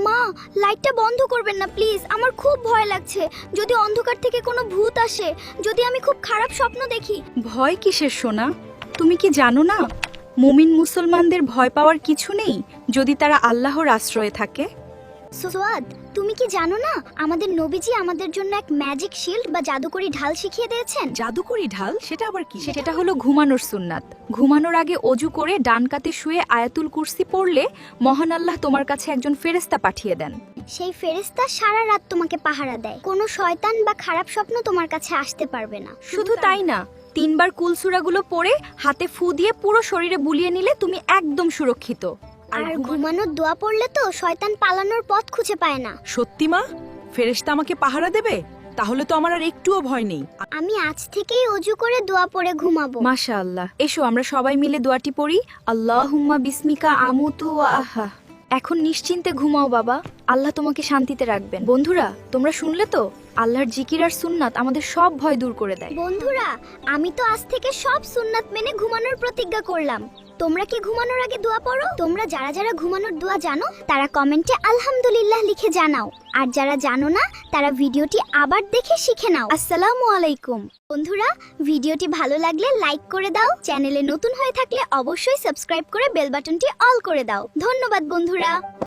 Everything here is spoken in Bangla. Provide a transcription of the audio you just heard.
মা, লাইটটা বন্ধ করবেন না প্লিজ, আমার খুব ভয় লাগছে। যদি অন্ধকার থেকে কোনো ভূত আসে, যদি আমি খুব খারাপ স্বপ্ন দেখি। ভয় কিসের সোনা? তুমি কি জানো না, মুমিন মুসলমানদের ভয় পাওয়ার কিছু নেই যদি তারা আল্লাহর আশ্রয়ে থাকে। সুয়াদ, তুমি কি জানো না আমাদের নবীজি আমাদের জন্য এক ম্যাজিক শিল্ড বা জাদুকরি ঢাল শিখিয়ে দিয়েছেন? জাদুকরি ঢাল, সেটা আবার কি? সেটা হলো ঘুমানোর সুন্নাত। ঘুমানোর আগে অজু করে ডান কাতে শুয়ে আয়াতুল কুরসি পড়লে মহান আল্লাহ তোমার কাছে একজন ফেরেশতা পাঠিয়ে দেন। সেই ফেরেশতা সারা রাত তোমাকে পাহারা দেয়, কোনো শয়তান বা খারাপ স্বপ্ন তোমার কাছে আসতে পারবে না। শুধু তাই না, 3 বার কুলসুরাগুলো পড়ে হাতে ফু দিয়ে পুরো শরীরে বুলিয়ে নিলে তুমি একদম সুরক্ষিত। আর ঘুমানোর দোয়া পড়লে তো শয়তান পালানোর পথ খুঁজে পায় না। সত্যি মা, ফেরেশতা আমাকে পাহারা দেবে? তাহলে তো আমার আর একটুও ভয় নেই। আমি আজ থেকেই অজু করে দোয়া পড়ে ঘুমাবো। মাশাআল্লাহ। এসো আমরা সবাই মিলে দোয়াটি পড়ি। আল্লাহুম্মা বিসমিকা আমুতু ওয়া আহা। এখন নিশ্চিন্তে ঘুমাও বাবা, আল্লাহ তোমাকে শান্তিতে রাখবেন। বন্ধুরা, তোমরা শুনলে তো, আল্লাহর জিকির আর সুন্নাত আমাদের সব ভয় দূর করে দেয়। বন্ধুরা, আমি তো আজ থেকে সব সুন্নাত মেনে ঘুমানোর প্রতিজ্ঞা করলাম। তোমরা কি ঘুমানোর আগে দোয়া পড়ো? তোমরা যারা যারা ঘুমানোর দোয়া জানো তারা কমেন্টে আলহামদুলিল্লাহ লিখে জানাও, আর যারা জানো না তারা ভিডিওটি আবার দেখে শিখে নাও। আসসালামু আলাইকুম। বন্ধুরা, ভিডিওটি ভালো লাগলে লাইক করে দাও, চ্যানেলে নতুন হয়ে থাকলে অবশ্যই সাবস্ক্রাইব করে বেল বাটনটি অল করে দাও। ধন্যবাদ বন্ধুরা।